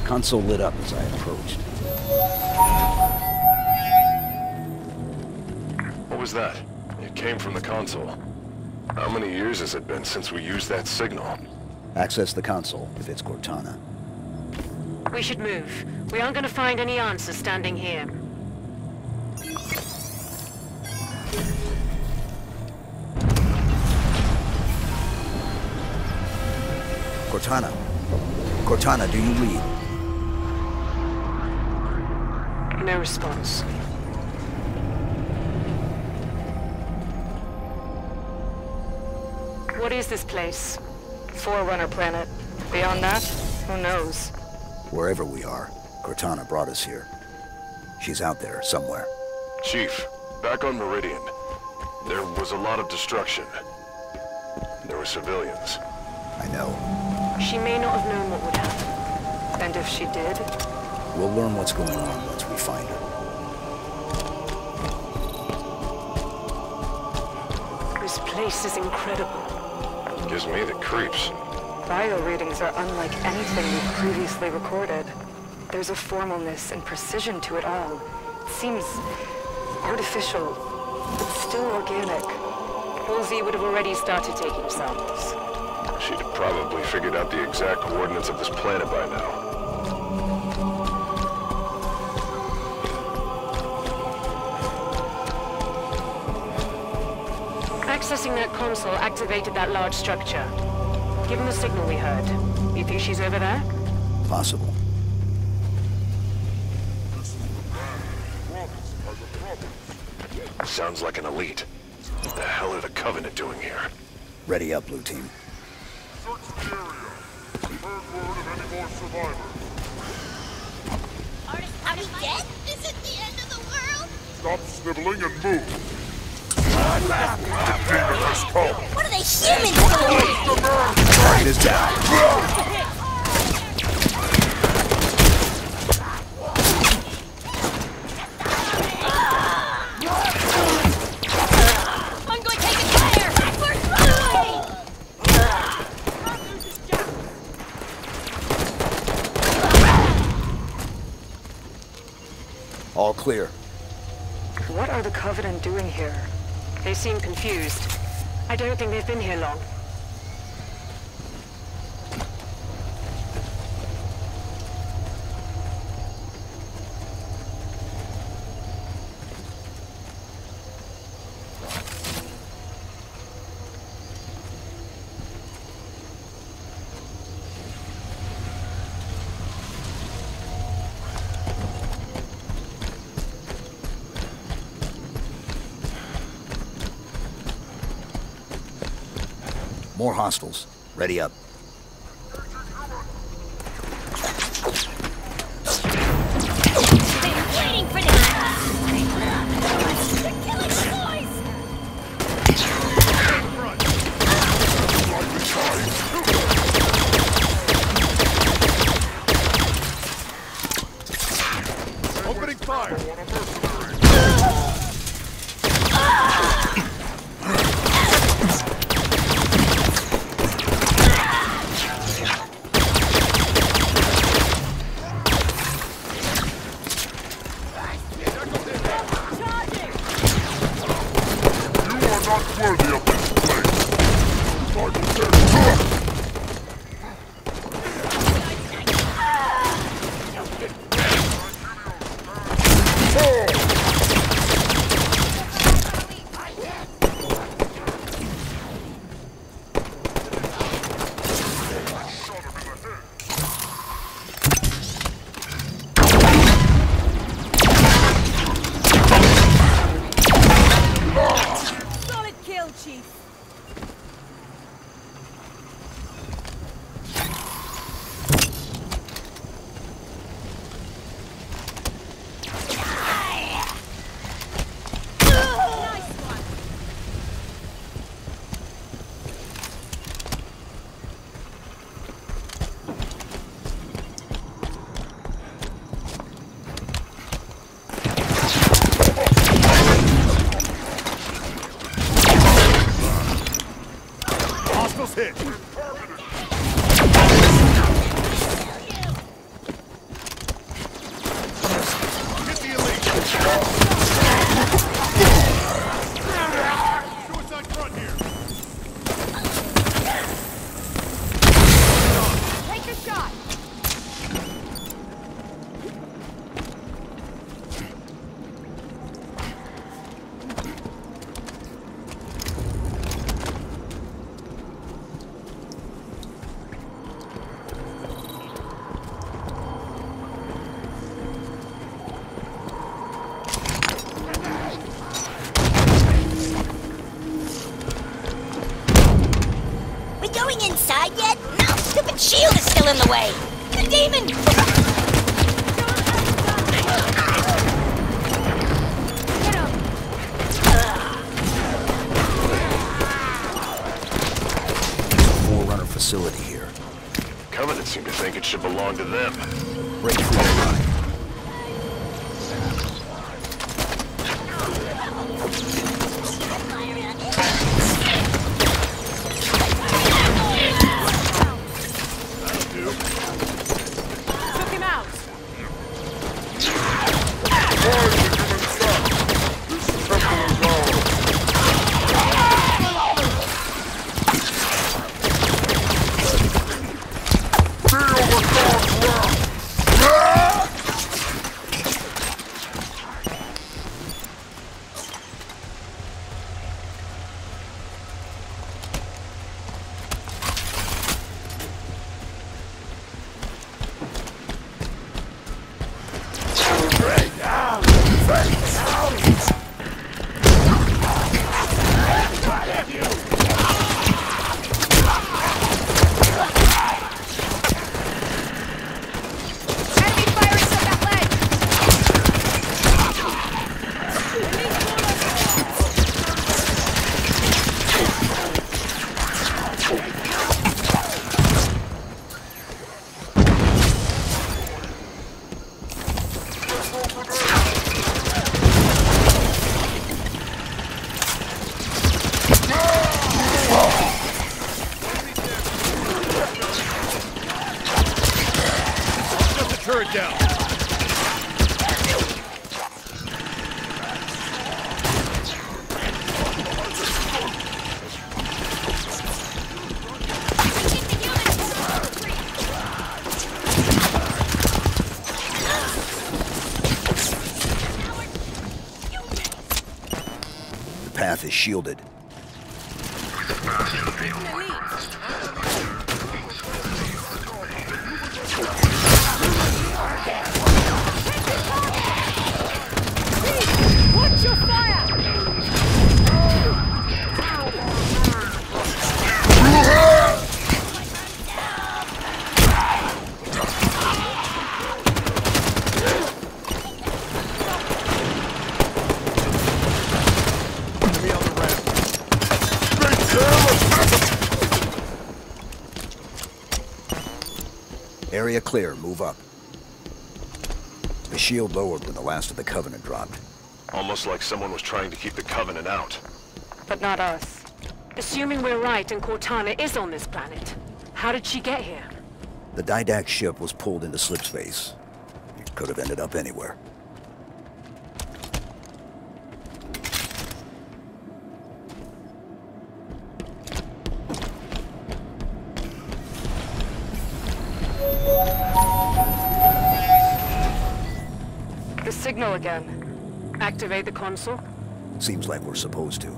Console lit up as I approached. What was that? It came from the console. How many years has it been since we used that signal? Access the console if it's Cortana. We should move. We aren't gonna find any answers standing here. Cortana. Cortana, do you read? No response. What is this place? Forerunner planet. Beyond that, who knows? Wherever we are, Cortana brought us here. She's out there, somewhere. Chief, back on Meridian. There was a lot of destruction. There were civilians. I know. She may not have known what would happen. And if she did... We'll learn what's going on once we find her. This place is incredible. Gives me the creeps. Bio readings are unlike anything we've previously recorded. There's a formalness and precision to it all. It seems artificial, but still organic. Halsey would have already started taking samples. She'd have probably figured out the exact coordinates of this planet by now. Accessing that console activated that large structure. Given the signal we heard, you think she's over there? Possible. Sounds like an elite. What the hell are the Covenant doing here? Ready up, Blue Team. Search the area. Heard word of any more survivors. Are we dead? Is it the end of the world? Stop sniveling and move. The demon has come. What are they humans? Target is down. I'm going to take a fire. We're All clear. What are the Covenant doing here? They seem confused. I don't think they've been here long. More hostiles. Ready up. Been waiting for this. They're killing the boys. Opening fire. Worthy of this place. Solid kill, Chief. Hostiles hit. dead? No, stupid shield is still in the way. The demon! Forerunner facility here. Covenant seem to think it should belong to them. Break through the line. Took him out! Turret down. The path is shielded. Watch your fire! Area clear, move up. The shield lowered when the last of the Covenant dropped. Almost like someone was trying to keep the Covenant out. But not us. Assuming we're right and Cortana is on this planet, how did she get here? The Didac ship was pulled into slipspace. It could have ended up anywhere. The signal again. Activate the console? Seems like we're supposed to.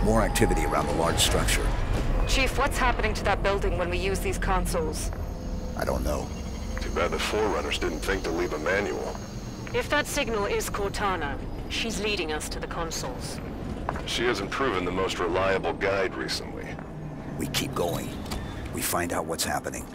More activity around the large structure. Chief, what's happening to that building when we use these consoles? I don't know. Too bad the Forerunners didn't think to leave a manual. If that signal is Cortana, she's leading us to the consoles. She hasn't proven the most reliable guide recently. We keep going. We find out what's happening.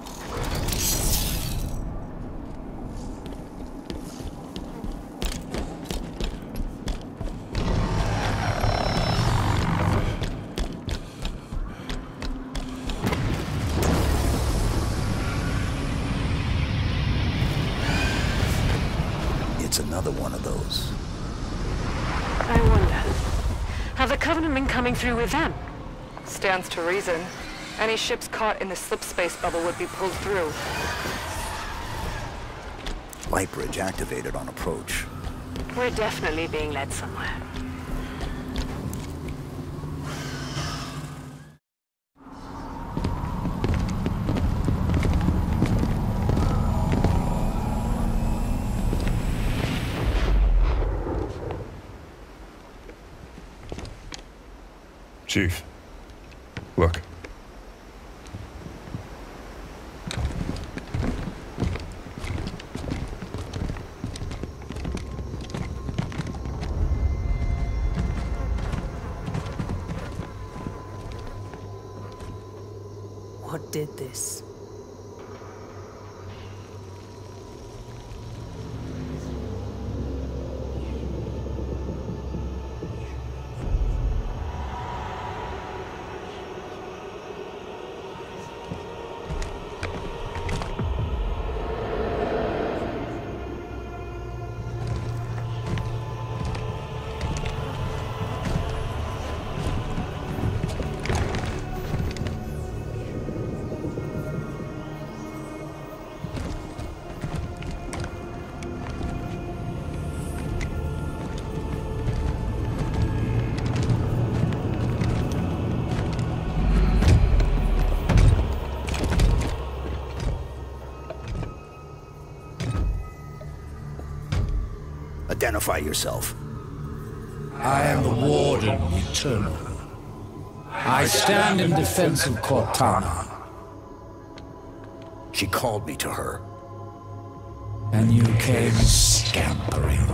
It's another one of those. I wonder, have the Covenant been coming through with them? Stands to reason. Any ships caught in the slipspace bubble would be pulled through. Light bridge activated on approach. We're definitely being led somewhere. Chief, look. did this. Identify yourself. I am the Warden Eternal. I stand in defense of Cortana. She called me to her. And you came scampering.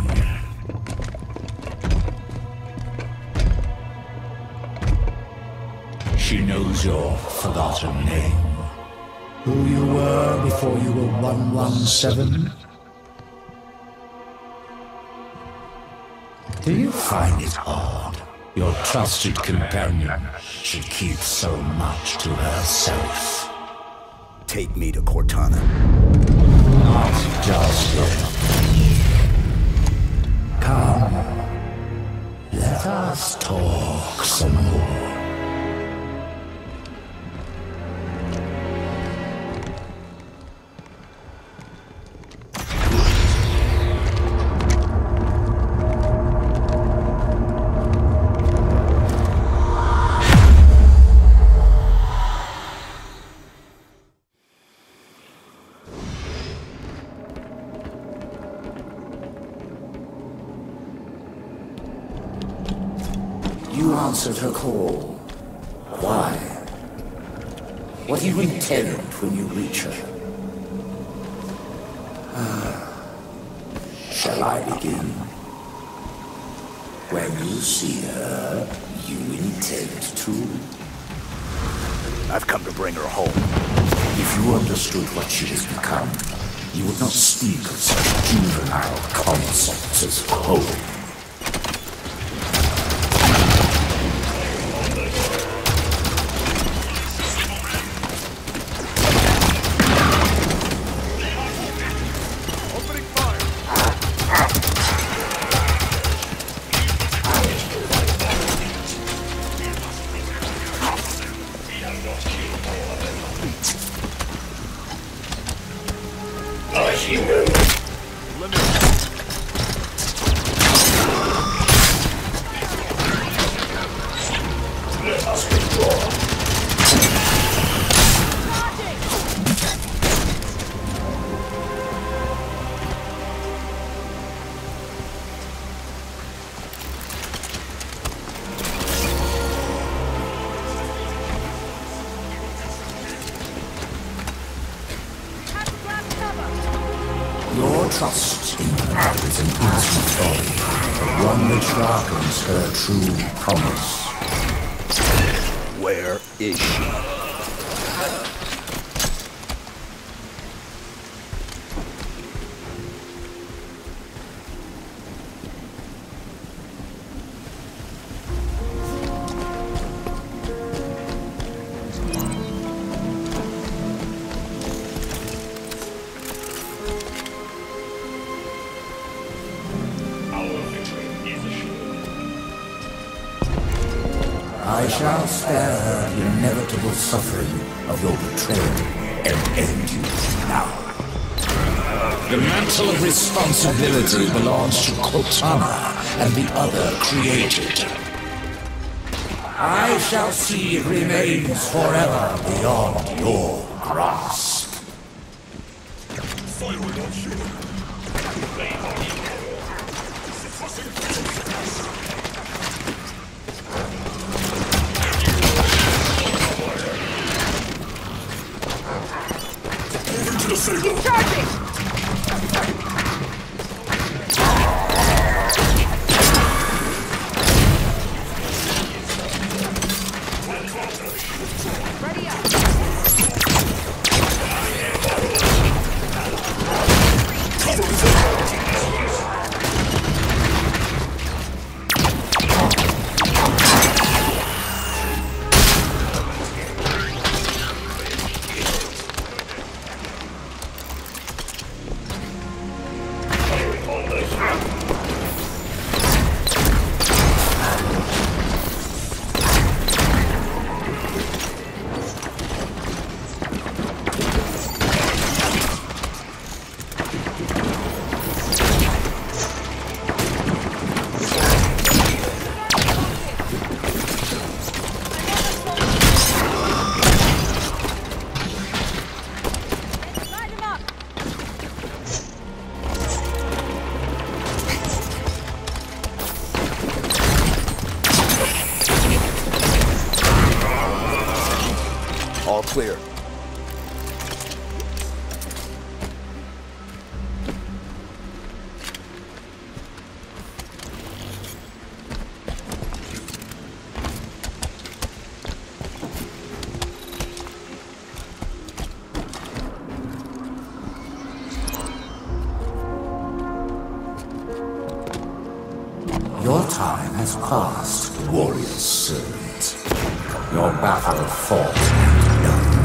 She knows your forgotten name. Who you were before you were 117? Do you find it odd your trusted companion should keep so much to herself? Take me to Cortana. Not just yet. Come, let us talk some more. You answered her call. Why? What do you intend when you reach her? Shall I begin? When you see her, you intend to? I've come to bring her home. If you understood what she has become, you would not speak of such juvenile concepts as home. Your trust in her is an instant thing, one that darkens her true promise. Where is she? I shall spare her the inevitable suffering of your betrayal and end you now. The mantle of responsibility belongs to Cortana and the other created. I shall see it remains forever beyond your grasp. Charging! Ready up. has passed, warrior's servant. Your battle fought and done.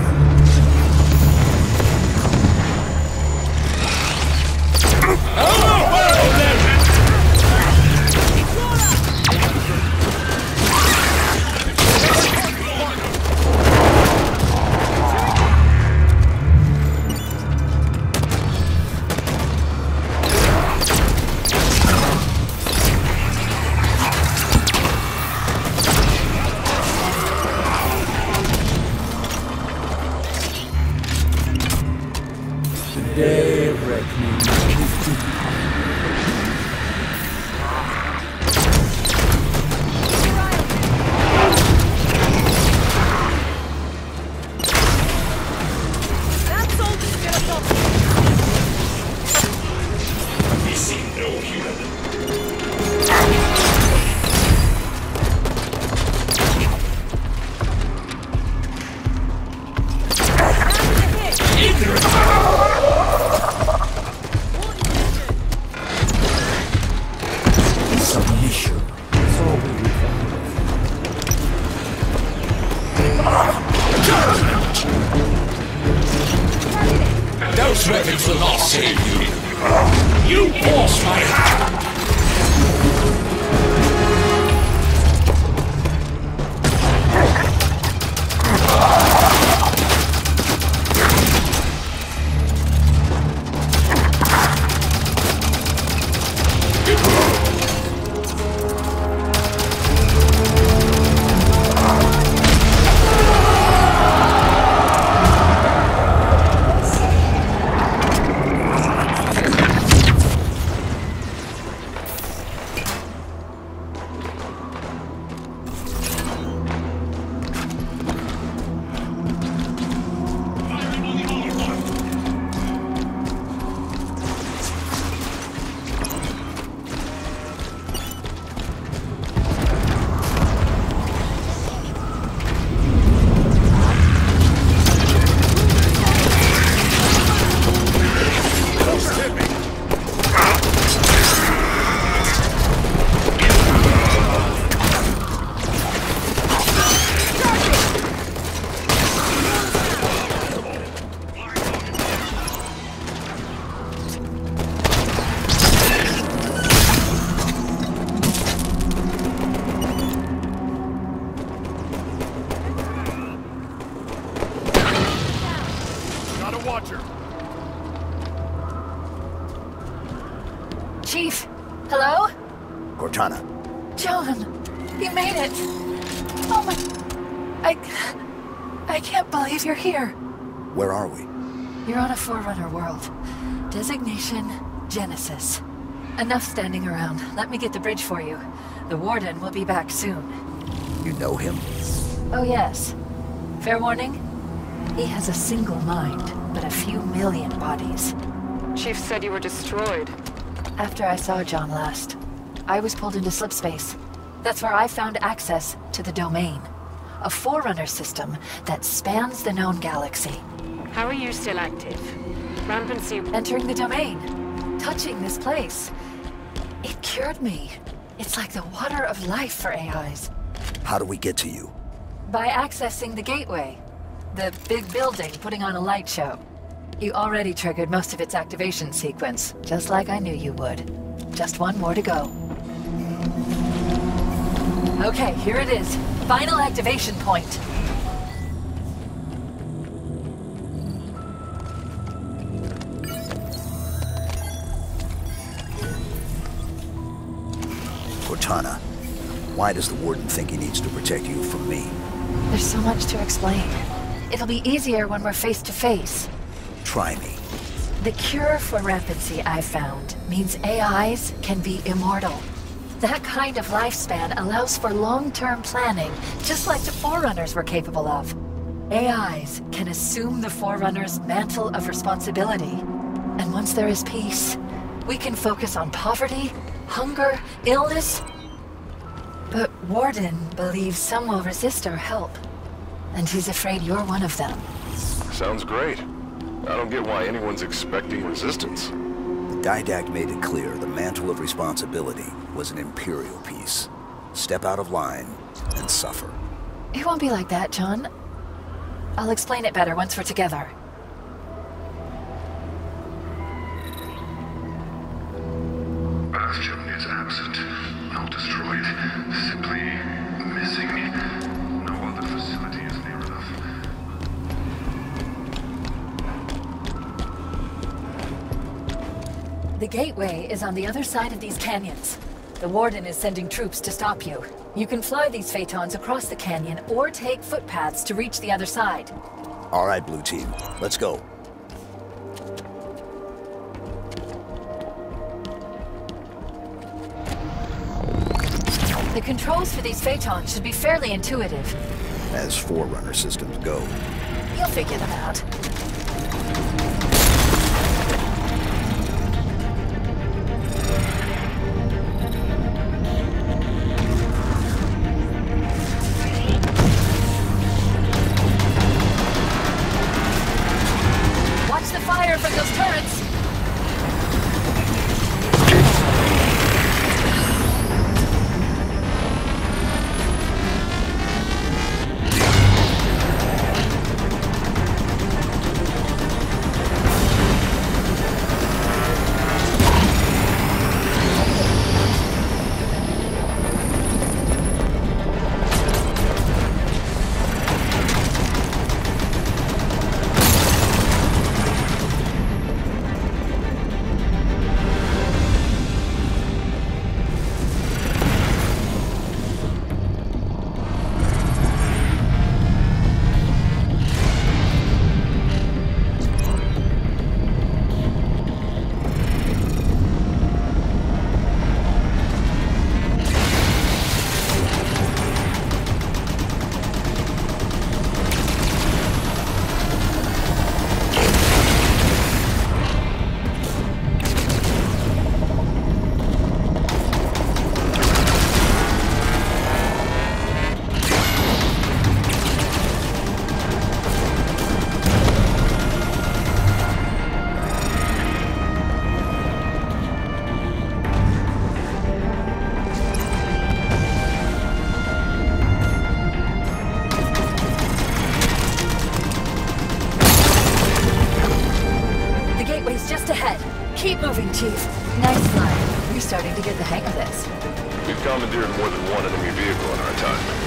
Those weapons will not save you. You force my hand. Chief, hello? Cortana. John, you made it. Oh my... I can't believe you're here. Where are we? You're on a Forerunner world. Designation, Genesis. Enough standing around. Let me get the bridge for you. The Warden will be back soon. You know him? Oh yes. Fair warning? He has a single mind, but a few million bodies. Chief said you were destroyed. After I saw John last, I was pulled into slipspace. That's where I found access to the Domain. A Forerunner system that spans the known galaxy. How are you still active? Rampancy... Entering the Domain. Touching this place. It cured me. It's like the water of life for AIs. How do we get to you? By accessing the gateway. The big building putting on a light show. You already triggered most of its activation sequence, just like I knew you would. Just one more to go. Okay, here it is. Final activation point. Cortana, why does the Warden think he needs to protect you from me? There's so much to explain. It'll be easier when we're face to face. Try me. The cure for rampancy I've found means AIs can be immortal. That kind of lifespan allows for long-term planning, just like the Forerunners were capable of. AIs can assume the Forerunner's mantle of responsibility. And once there is peace, we can focus on poverty, hunger, illness. But Warden believes some will resist our help. And he's afraid you're one of them. Sounds great. I don't get why anyone's expecting resistance. Didact made it clear the mantle of responsibility was an Imperial piece. Step out of line and suffer. It won't be like that, John. I'll explain it better once we're together. Bastion is absent. I'll destroy it. Simply missing. No other facility is near enough. The gateway is on the other side of these canyons. The Warden is sending troops to stop you. You can fly these photons across the canyon or take footpaths to reach the other side. All right, Blue Team. Let's go. The controls for these photons should be fairly intuitive. As Forerunner systems go. You'll figure them out. Watch the fire from those turrets! Keep moving, Chief. Nice fly. You're starting to get the hang of this. We've commandeered more than one enemy vehicle in our time.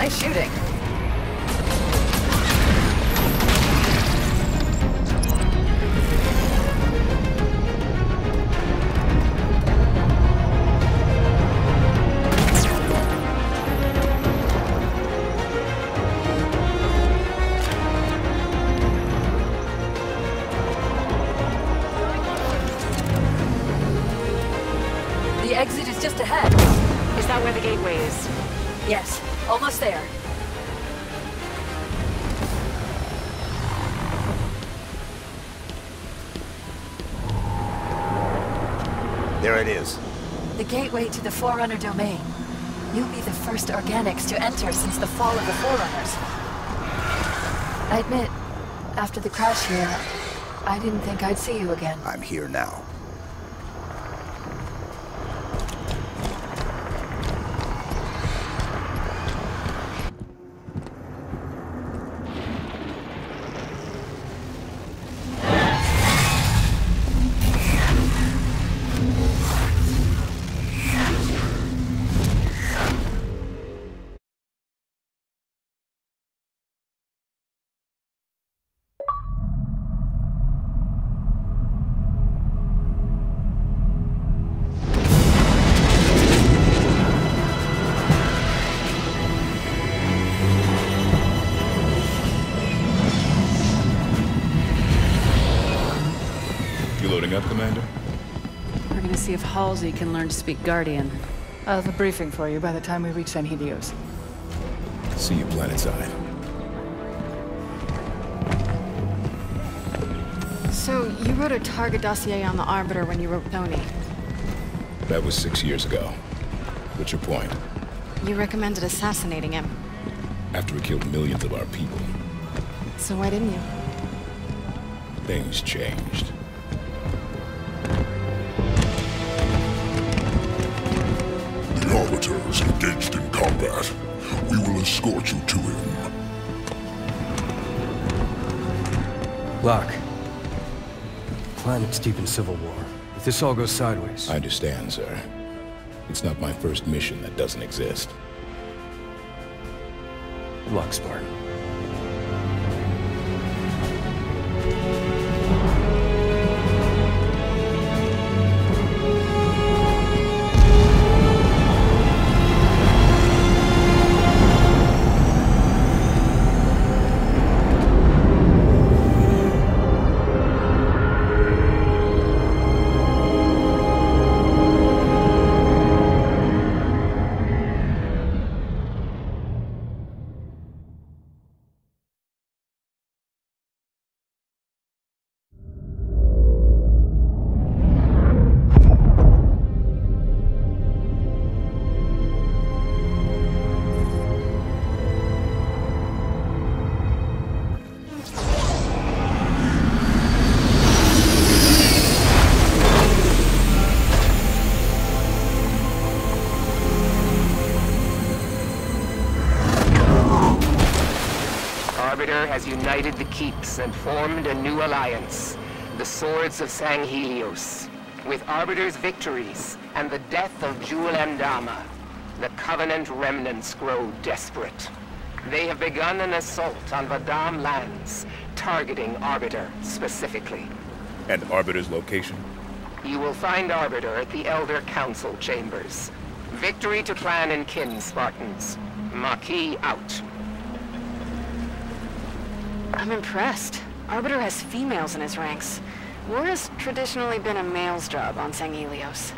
Shooting. The exit is just ahead. Is that where the gateway is? Yes, almost there. There it is. The gateway to the Forerunner domain. You'll be the first organics to enter since the fall of the Forerunners. I admit, after the crash here, I didn't think I'd see you again. I'm here now. See if Halsey can learn to speak Guardian. I'll have a briefing for you by the time we reach San Helios. See you planetside. So, you wrote a target dossier on the Arbiter when you were with Oni. That was 6 years ago. What's your point? You recommended assassinating him. After we killed millions of our people. So why didn't you? Things changed. The Arbiter is engaged in combat. We will escort you to him. Locke. Planet's deep in civil war. If this all goes sideways... I understand, sir. It's not my first mission that doesn't exist. Luck, Spartan. Has united the Keeps and formed a new alliance, the Swords of San Helios. With Arbiter's victories and the death of Jul Amdama, the Covenant remnants grow desperate. They have begun an assault on Vadam lands, targeting Arbiter specifically. And Arbiter's location? You will find Arbiter at the Elder Council chambers. Victory to Clan and Kin, Spartans. Maquis out. I'm impressed. Arbiter has females in his ranks. War has traditionally been a male's job on San Helios.